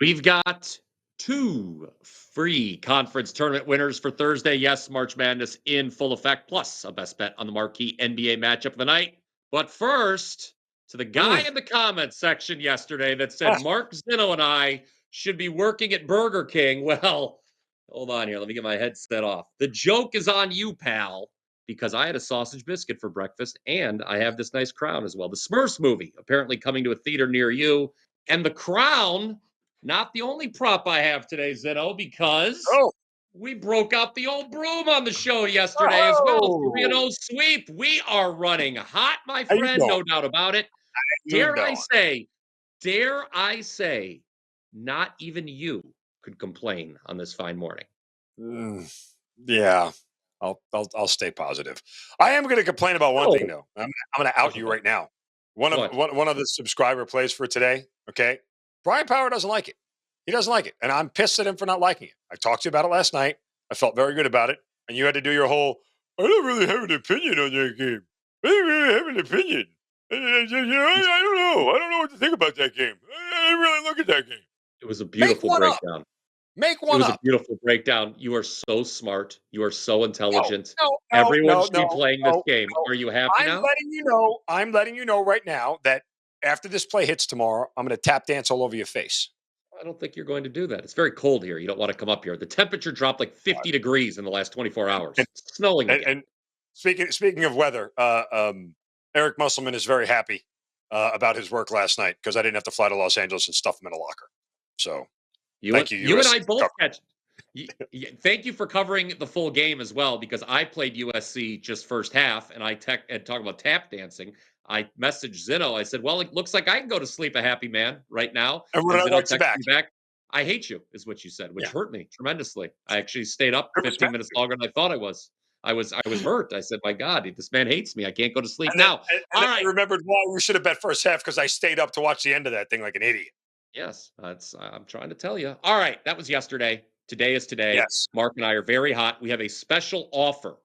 We've got two free conference tournament winners for Thursday. Yes, March Madness in full effect, plus a best bet on the marquee NBA matchup of the night. But first, to the guy in the comments section yesterday that said Mark Zinno and I should be working at Burger King. Well, hold on here. Let me get my headset off. The joke is on you, pal, because I had a sausage biscuit for breakfast and I have this nice crown as well. The Smurfs movie apparently coming to a theater near you. And the crown, not the only prop I have today, Zinno, because we broke out the old broom on the show yesterday as well. 3-0 sweep. We are running hot, my friend. No doubt about it. Dare I say, not even you could complain on this fine morning. Yeah, I'll stay positive. I am going to complain about one thing though. I'm going to out you right now. One of the subscriber plays for today. Okay, Bryan Power doesn't like it. He doesn't like it, and I'm pissed at him for not liking it. I talked to you about it last night. I felt very good about it, and you had to do your whole. I don't really have an opinion on that game. I don't really have an opinion. I don't know. I don't know what to think about that game. I didn't really look at that game. It was a beautiful breakdown. Make one up. It was a beautiful breakdown. You are so smart. You are so intelligent. Everyone should be playing this game. Are you happy now? I'm letting you know right now that after this play hits tomorrow, I'm going to tap dance all over your face. I don't think you're going to do that. It's very cold here. You don't want to come up here. The temperature dropped like 50 degrees in the last 24 hours. It's snowing again. And speaking of weather, Eric Musselman is very happy about his work last night because I didn't have to fly to Los Angeles and stuff him in a locker. So thank you. You and I both catch. Thank you for covering the full game as well, because I played USC just first half, and I talk about tap dancing. I messaged Zinno. I said, "Well, it looks like I can go to sleep a happy man right now." And when Zinno texted me back, "I hate you," is what you said, which hurt me tremendously. I actually stayed up 15 minutes longer than I thought I was. I was hurt. I said, "My God, this man hates me. I can't go to sleep now." All right. I remembered why we should have bet first half, because I stayed up to watch the end of that thing like an idiot. Yes, I'm trying to tell you. All right, that was yesterday. Today is today. Yes. Mark and I are very hot. We have a special offer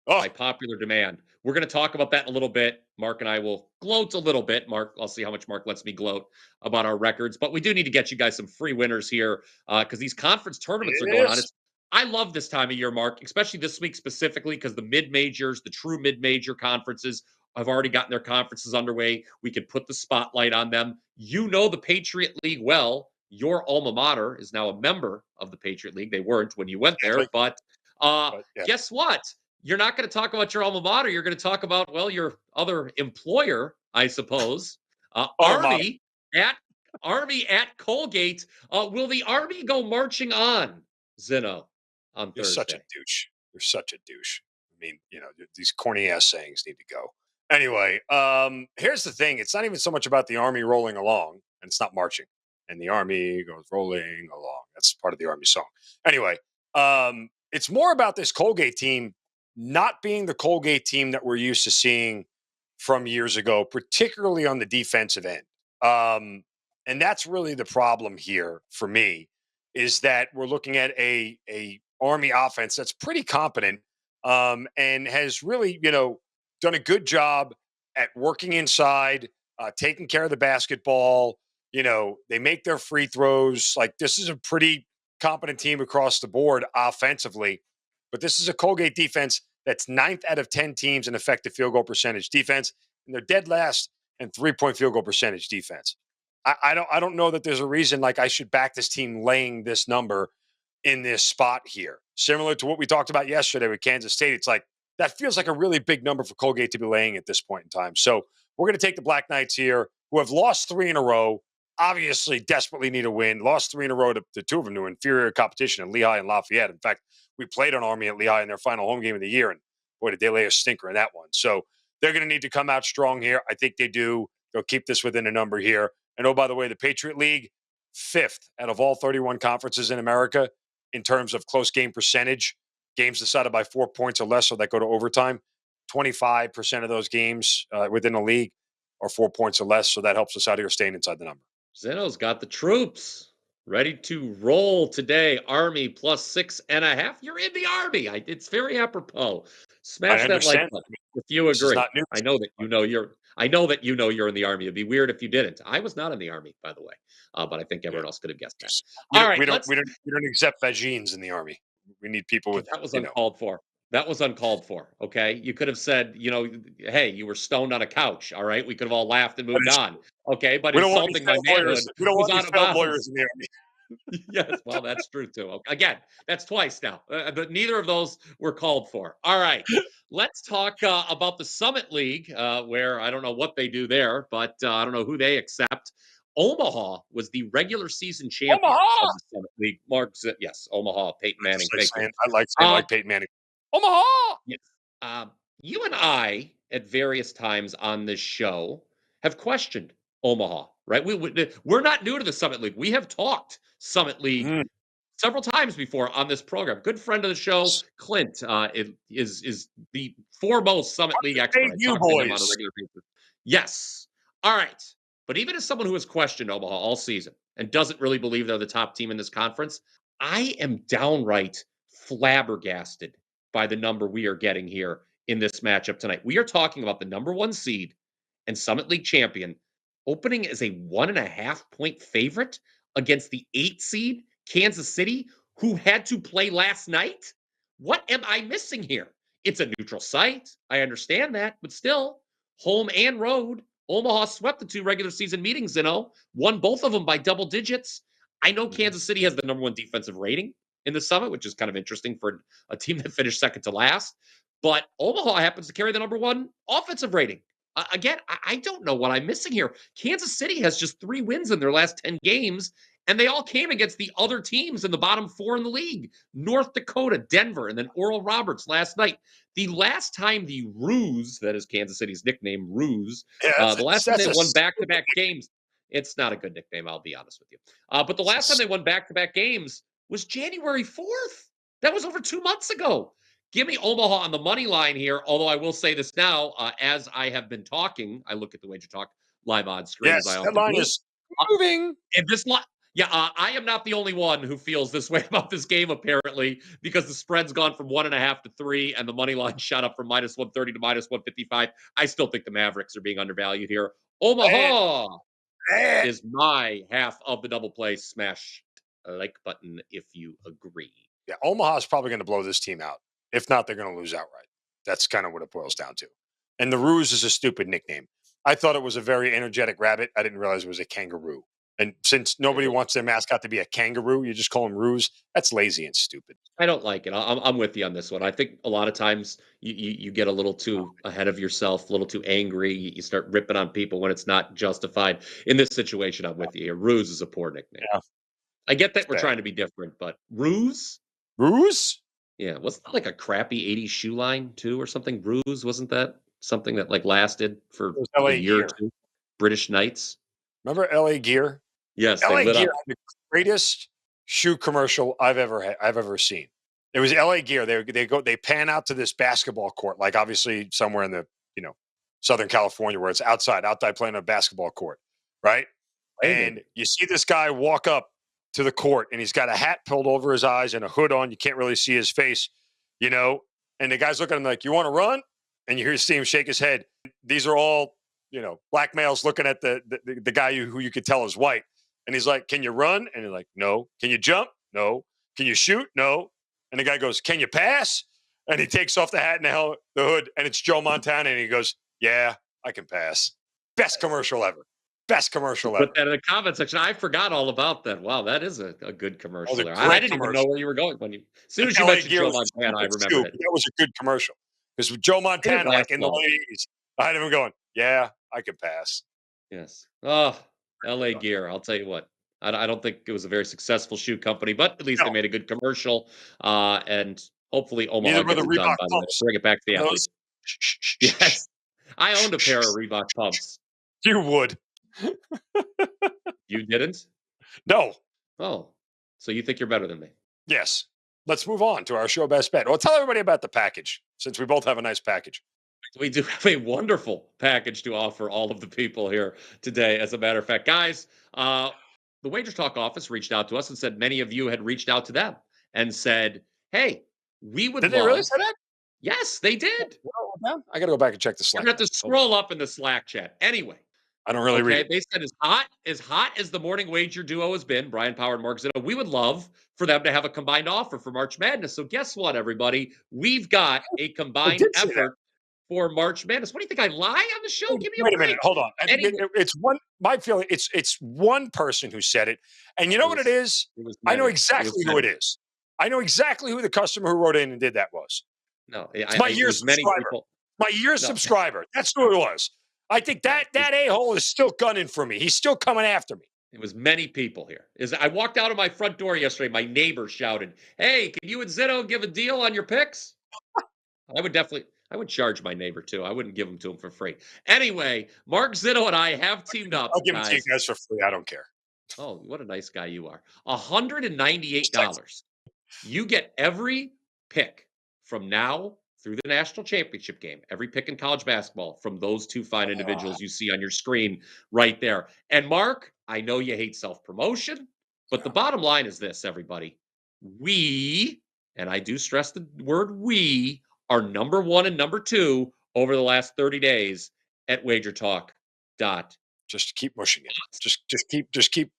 by popular demand. We're going to talk about that in a little bit. Mark and I will gloat a little bit. Mark, I'll see how much Mark lets me gloat about our records. But we do need to get you guys some free winners here because these conference tournaments are going on. I love this time of year, Mark, especially this week specifically because the mid-majors, the true mid-major conferences have already gotten their conferences underway. We could put the spotlight on them. You know the Patriot League well. Your alma mater is now a member of the Patriot League. They weren't when you went there, but guess what? You're not going to talk about your alma mater. You're going to talk about, well, your other employer, I suppose. Army at Colgate. Will the Army go marching on, Zinno, on Thursday? You're such a douche. You're such a douche. I mean, these corny ass sayings need to go. Anyway, here's the thing. It's not even so much about the Army rolling along, and it's not marching. And the Army goes rolling along. That's part of the Army song. Anyway, it's more about this Colgate team not being the Colgate team that we're used to seeing from years ago, particularly on the defensive end. And that's really the problem here for me, is that we're looking at a Army offense that's pretty competent and has really, done a good job at working inside, taking care of the basketball. They make their free throws. Like, this is a pretty competent team across the board offensively. But this is a Colgate defense that's 9th out of 10 teams in effective field goal percentage defense, and they're dead last in 3-point field goal percentage defense. I don't know that there's a reason like I should back this team laying this number in this spot here. Similar to what we talked about yesterday with Kansas State, it's like that feels like a really big number for Colgate to be laying at this point in time. So we're going to take the Black Knights here, who have lost 3 in a row. Obviously, desperately need a win. Lost 3 in a row to 2 of them to inferior competition in Lehigh and Lafayette. In fact, we played on Army at Lehigh in their final home game of the year, and boy, did they lay a stinker in that one. So they're going to need to come out strong here. I think they do. They'll keep this within a number here. And oh, by the way, the Patriot League, 5th out of all 31 conferences in America in terms of close game percentage. Games decided by 4 points or less, so that go to overtime. 25% of those games within the league are 4 points or less, so that helps us out here staying inside the number. Zinno's got the troops ready to roll today. Army plus 6.5. You're in the Army. It's very apropos. I Smash that like understand. button if you This is agree. not news. I know that you know you're in the army. It'd be weird if you didn't. I was not in the army, by the way, but I think Yeah. everyone else could have guessed that. Just All right, we don't accept vagines in the army. We need people with, that was you know. uncalled for. That was uncalled for. Okay, you could have said, hey, you were stoned on a couch. All right, we could have all laughed and That moved is on. Okay, but We don't want any insulting my failed manhood lawyers. We don't was want any out of failed bounds. lawyers in the army. Yes, well, that's true too. Again, that's twice now, but neither of those were called for. All right, let's talk about the Summit League, where I don't know what they do there, but I don't know who they accept. Omaha was the regular season champions of Omaha. the Summit League. yes, Omaha, Peyton Manning. Thank you. I Uh, like Peyton Manning. Omaha. yes, you and I at various times on this show have questioned Omaha, right? We're not new to the Summit League. We have talked Summit League Mm. several times before on this program. Good friend of the show, Clint, is the foremost Summit League expert. I You talk to him on a boys. regular basis. Yes. All right. But even as someone who has questioned Omaha all season and doesn't really believe they're the top team in this conference, I am downright flabbergasted by the number we are getting here in this matchup tonight. We are talking about the number one seed and Summit League champion opening as a 1.5 point favorite against the 8 seed Kansas City, who had to play last night? What am I missing here? It's a neutral site. I understand that, but still, home and road. Omaha swept the 2 regular season meetings, won both of them by double digits. I know Mhm. Kansas City has the number one defensive rating in the Summit, which is kind of interesting for a team that finished second to last. But Omaha happens to carry the number one offensive rating. Again, I don't know what I'm missing here. Kansas City has just 3 wins in their last 10 games, and they all came against the other teams in the bottom 4 in the league: North Dakota, Denver, and then Oral Roberts last night. The last time the Ruse, that is Kansas City's nickname, Ruse, Yeah, the last time that's they a won back to back games, it's not a good nickname, I'll be honest with you. But the last time they won back to back games was January 4th. That was over 2 months ago. Give me Omaha on the money line here, although I will say this now, as I have been talking, I look at the WagerTalk live on screen as I yes. That often line do. is Uh, moving. and this line, yeah, I am not the only one who feels this way about this game, apparently, because the spread's gone from 1.5 to 3, and the money line shot up from minus 130 to minus 155. I still think the Mavericks are being undervalued here. Eh, Omaha eh. is my half of the double play. Smash a like button if you agree. Yeah, Omaha's probably going to blow this team out. If not, they're going to lose outright. That's kind of what it boils down to. And the Ruse is a stupid nickname. I thought it was a very energetic rabbit. I didn't realize it was a kangaroo. And since nobody wants their mascot to be a kangaroo, you just call him Ruse. That's lazy and stupid. I don't like it. I'm with you on this one. I think a lot of times you get a little too ahead of yourself, a little too angry. You start ripping on people when it's not justified. In this situation, I'm with you here. Ruse is a poor nickname. Yeah, I get it's that we're bad. trying to be different, but Ruse? Ruse? Yeah, wasn't that like a crappy 80s shoe line too or something? Ruse, wasn't that something that like lasted for It was like a LA year or Gear. two? British Knights? Remember LA Gear? Yes, they LA lit Gear up. had the greatest shoe commercial I've ever seen. It was LA Gear. They pan out to this basketball court, like obviously somewhere in the Southern California where it's outside playing on a basketball court, right? And Playmaking. you see this guy walk up to the court, and he's got a hat pulled over his eyes and a hood on. You can't really see his face, you know. And the guy's looking at him like, "You want to run?" And you see him shake his head. These are all black males looking at the guy who you could tell is white. And he's like, "Can you run?" And he's like, "No." "Can you jump?" "No." "Can you shoot?" "No." And the guy goes, "Can you pass?" And he takes off the hat and the hood, and it's Joe Montana, and he goes, "Yeah, I can pass." Best commercial ever. Best commercial Put ever. that in the comment section. I forgot all about that. Wow, that is a good That was commercial a there. I great didn't even know commercial. where you were going as soon And as you LA mentioned Gear Joe was a Montana, I stupid remembered shoe, it. but that was a good commercial. Because with Joe It didn't Montana, last like in the long. late 80s, I had him going, "Yeah, I can pass." Yes. Oh, LA Gear. I'll tell you what. I don't think it was a very successful shoe company, but at least they No, made a good commercial. And hopefully Omaha neither were the gets it done, Reebok by the way. pumps. Bring it back to the Remember athletes. those? Shh, shh, shh, shh, shh. Yes. I owned a pair of Reebok pumps. You would. You didn't? No. Oh. So you think you're better than me? Yes. Let's move on to our show best bet. Well, tell everybody about the package, since we both have a nice package. We do have a wonderful package to offer all of the people here today. As a matter of fact, guys, the Wagers Talk office reached out to us and said many of you had reached out to them and said, "Hey, we would Did they really love." say that? Yes, they did. I got to go back and check the You're Slack. gonna have to Then. Hold on. scroll up in the Slack chat. Anyway, I don't really read okay, it. they said as hot as the morning wager duo has been, Bryan Power and Mark Zinno, we would love for them to have a combined offer for March Madness. So guess what, everybody? We've got a I combined did say that. effort for March Madness. What do you think? I lie on the show? Give me a Wait a minute. break. Hold on. Anyway, It's one. My feeling. It's one person who said it, and you know it what it was is. it was I know many. It was exactly who it many. is. I know exactly who the customer who wrote in and did that was. No, It's my it year was many subscriber. people. My year No, subscriber. That's who it was. I think no, that a hole is still gunning for me. He's still coming after me. it was many people here. I walked out of my front door yesterday. My neighbor shouted, "Hey, can you and Zinno give a deal on your picks?" I would charge my neighbor too. I wouldn't give them to him for free. Anyway, Mark Zinno and I have teamed I'll up, give it to you guys. guys for free. I don't care. Oh, what a nice guy you are. Just text. $198. You get every pick from now through the national championship game, every pick in college basketball from those two fine Ah, individuals you see on your screen right there. And Mark, I know you hate self promotion, but the yeah. bottom line is this, everybody. We, and I do stress the word we, are number one and number two over the last 30 days at WagerTalk. Dot. Just keep mushing it. Just keep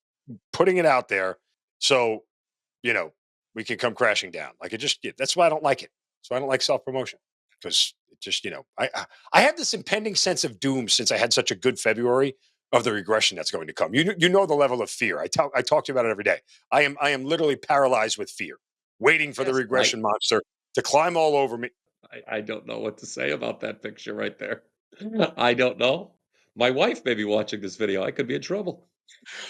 putting it out there. So you know, we can come crashing down. Like it just that's why I don't like it. So I don't like self promotion because it just I have this impending sense of doom since I had such a good February of the regression that's going to come. You know the level of fear. I talk to you about it every day. I am literally paralyzed with fear, waiting for the Yes, right. regression monster to climb all over me. I don't know what to say about that picture right there. I don't know. My wife may be watching this video. I could be in trouble.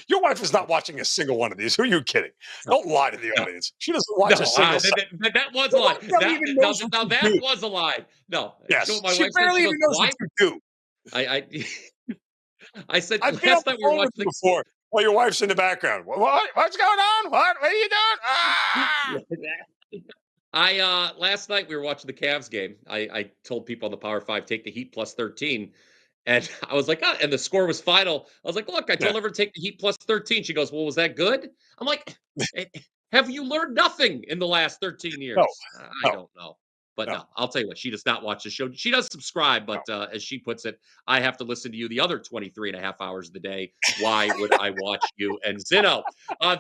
Your wife is not watching a single one of these. Who are you kidding? Don't lie to the No, audience. She doesn't watch a no, single. that was a Your lie. wife barely That even now, knows what now you that do. was a lie. No, you know Yes, what my she wife said? She barely goes, even knows what "Why?" you do. I I said I've been on last the night we were phone with watching you before while your wife's in the background. What? What's going on? What are you doing? Ah! the. I last night we were watching the Cavs game. I told people on the Power Five take the Heat plus 13. And I was like, and the score was final. I was like, look, I Yeah. told her to take the Heat plus 13. She goes, well, was that good? I'm like, "Eh, have you learned nothing in the last 13 No, years? I no, don't know. But no, no, I'll tell you what, she does not watch the show. She does subscribe, no. but as she puts it, I have to listen to you the other 23 and a half hours of the day. Why would I watch you and Zinno?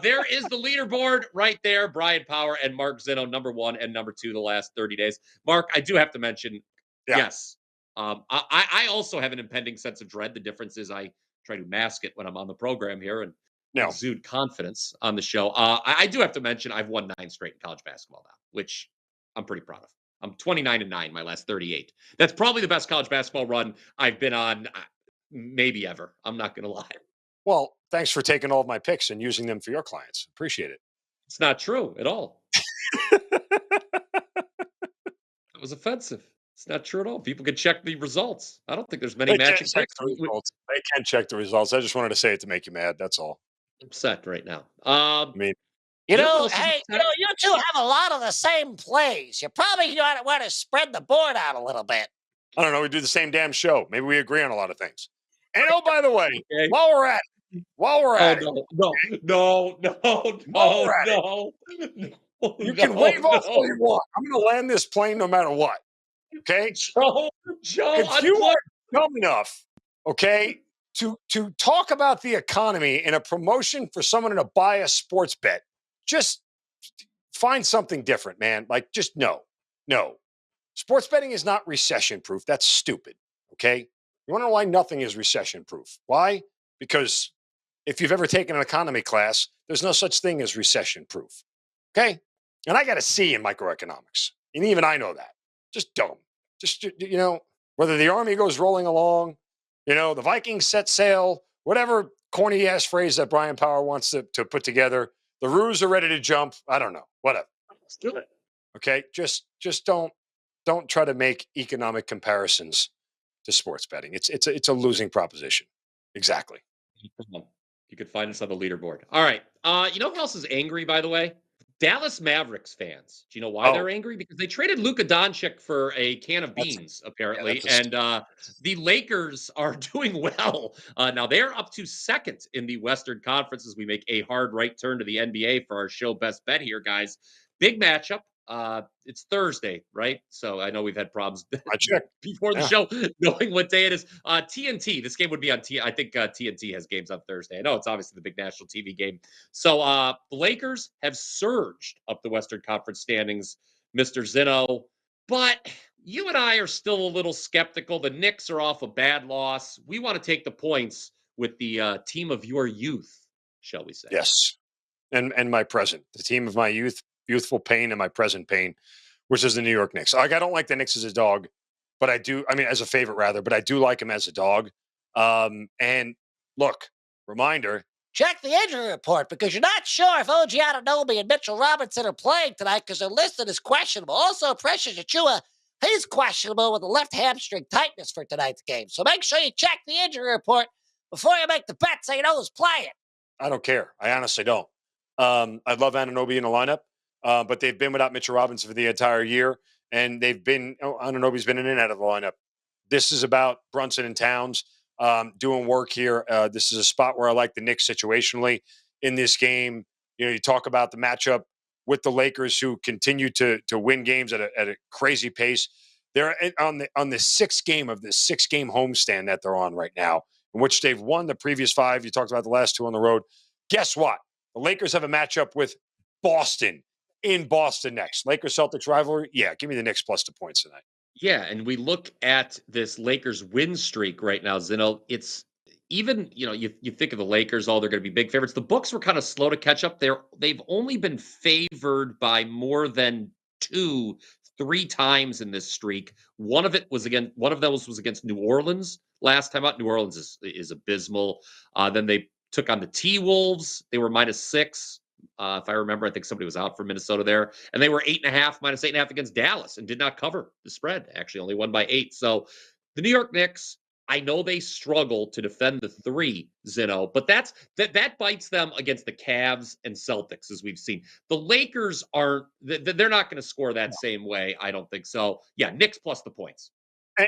There is the leaderboard right there. Bryan Power and Mark Zinno, number one and number two the last 30 days. Mark, I do have to mention, Yeah. yes, I also have an impending sense of dread. The difference is I try to mask it when I'm on the program here and No. exude confidence on the show. I do have to mention I've won 9 straight in college basketball now, which I'm pretty proud of. I'm 29-9 my last 38. That's probably the best college basketball run I've been on, maybe ever. I'm not gonna lie. Well, thanks for taking all of my picks and using them for your clients. Appreciate it. It's not true at all. It was offensive. It's not true at all. People can check the results. I don't think there's many They can't matching check picks. the results. They can check the results. I just wanted to say it to make you mad. That's all. Upset right now. I mean, You know what else is Hey, upsetting? you two have a lot of the same plays. You probably want to spread the board out a little bit. I don't know. We do the same damn show. Maybe we agree on a lot of things. And oh, by the way, Okay. while we're Oh at it, while no, we're at it, no, no, you can no, wave off all no. you want. I'm going to land this plane no matter what. Okay. Joe, If you unplug. are dumb enough, okay, to talk about the economy in a promotion for someone to buy a sports bet, just find something different, man. Like, just no. Sports betting is not recession proof. That's stupid. Okay. You want to know why nothing is recession proof? Why? Because if you've ever taken an economy class, there's no such thing as recession proof. Okay. And I got a C in microeconomics. And even I know that. Just dumb. Just, whether the army goes rolling along, the Vikings set sail, whatever corny ass phrase that Brian Power wants to put together, the Roos are ready to jump. I don't know. Whatever. Let's do it. Okay. Just don't try to make economic comparisons to sports betting. It's a losing proposition. Exactly. You could find us on the leaderboard. All right. You know who else is angry, by the way? Dallas Mavericks fans. Do you know why Oh, they're angry? Because they traded Luka Doncic for a can of that's beans, apparently, that's a and stupid. the Lakers are doing well. Now they're up to second in the Western Conference as we make a hard right turn to the NBA for our show best bet here, guys. Big matchup. It's Thursday, right? So I know we've had problems I checked. before the show knowing what day it is. TNT. This game would be on T. I think TNT has games on Thursday. I know it's obviously the big national TV game. So the Lakers have surged up the Western Conference standings, Mr. Zinno, but you and I are still a little skeptical. The Knicks are off a bad loss. We want to take the points with the team of your youth, shall we say? Yes, and my present, the team of my youthful pain, and my present pain, which is the New York Knicks. Like, I don't like the Knicks as a dog, but I do. I mean, as a favorite rather, but I do like him as a dog. And look, reminder. Check the injury report because you're not sure if OG Anunoby and Mitchell Robinson are playing tonight because they're listed as questionable. Also, Precious Achua, he's questionable with a left hamstring tightness for tonight's game. So make sure you check the injury report before you make the bet so you know who's playing. I don't care. I honestly don't. I love Anunoby in the lineup, but they've been without Mitchell Robinson for the entire year, and Anunoby's been in and out of the lineup. This is about Brunson and Towns doing work here. This is a spot where I like the Knicks situationally in this game. You know, you talk about the matchup with the Lakers, who continue to win games at a crazy pace. They're on the sixth game of this 6-game homestand that they're on right now, in which they've won the previous 5. You talked about the last 2 on the road. Guess what? The Lakers have a matchup with Boston in Boston next. Lakers-Celtics rivalry. Yeah, give me the Knicks plus the points tonight. Yeah, and we look at this Lakers win streak right now, Zinno. It's even, you think of the Lakers, they're going to be big favorites. The books were kind of slow to catch up. They've only been favored by more than 3 times in this streak. One of those was against New Orleans last time out. New Orleans is abysmal. Then they took on the T-Wolves. They were -6. If I remember, I think somebody was out for Minnesota there. And they were 8.5, -8.5 against Dallas and did not cover the spread. Actually, only won by 8. So the New York Knicks, I know they struggle to defend the 3, Zinno, but that bites them against the Cavs and Celtics, as we've seen. The Lakers they're not going to score that same way. I don't think so. Yeah, Knicks plus the points.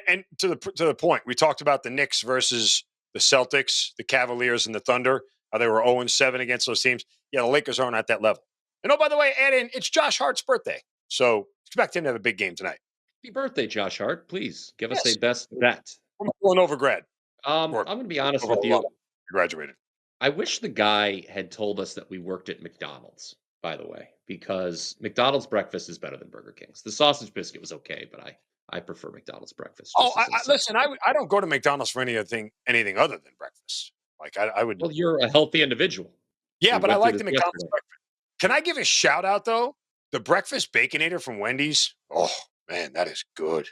And to the point, we talked about the Knicks versus the Celtics, the Cavaliers, and the Thunder. How they were 0-7 against those teams. Yeah, the Lakers aren't at that level. And by the way, add in, it's Josh Hart's birthday. So expect him to have a big game tonight. Happy birthday, Josh Hart. Please give us a best bet. I'm pulling over grad. I'm going to be honest with you. You graduated. I wish the guy had told us that we worked at McDonald's, by the way, because McDonald's breakfast is better than Burger King's. The sausage biscuit was okay, but I prefer McDonald's breakfast. Listen, I don't go to McDonald's for anything other than breakfast. Like I would. Well, you're a healthy individual. Yeah, but I like the McDonald's breakfast. Can I give a shout out though? The breakfast Baconator from Wendy's. Oh man, that is good.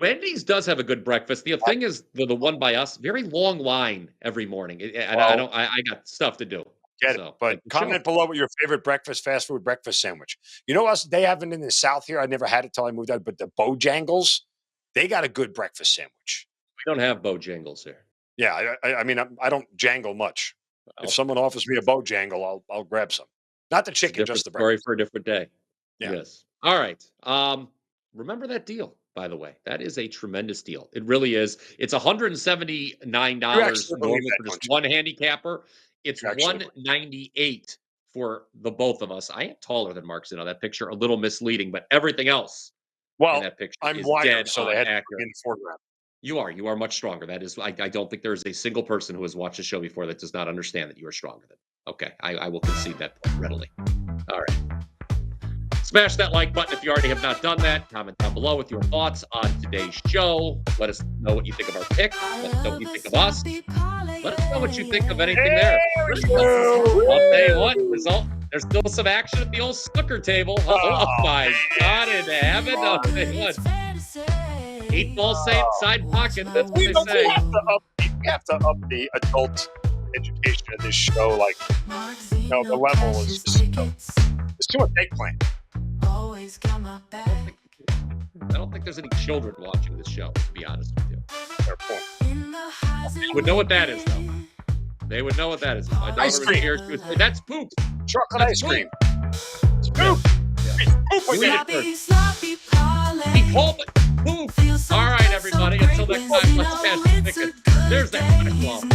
Wendy's does have a good breakfast. The thing is, the one by us, very long line every morning, and I got stuff to do. Get it, but comment below what your favorite fast food breakfast sandwich. You know us, they haven't in the South here. I never had it till I moved out, but the Bojangles, they got a good breakfast sandwich. We don't have Bojangles here. Yeah, I mean, I don't jangle much. If someone offers me a Bojangle, I'll grab some. Not the chicken, just the breakfast. Story for a different day. Yeah. Yes. All right. Remember that deal, by the way. That is a tremendous deal. It really is. It's $179 normal for just one handicapper. It's $198 for the both of us. I am taller than Mark Zinno. That picture a little misleading, but everything else in that picture I'm is wider, dead so on they had accurate. in the foreground. You are much stronger. That is, I don't think there is a single person who has watched the show before that does not understand that you are stronger than. Okay, I will concede that point readily. All right. Smash that like button if you already have not done that. Comment down below with your thoughts on today's show. Let us know what you think of our pick. Let us know what you think of us. Let us know what you think of anything there. I'll tell you what, there's still some action at the old snooker table. Oh my God, in heaven. I'll tell you what. 8-ball side pocket. That's what they say. We have to up the adult education of this show. Like, the level is just, it's too much eggplant. I don't think there's any children watching this show, to be honest with you. Fair point. They would know what that is, though. They would know what that is. My daughter was here. She would say, "That's poop. Chocolate ice cream. It's poop. Yeah. Poop. All right, everybody. Until next time, let's pass the ticket. There's that.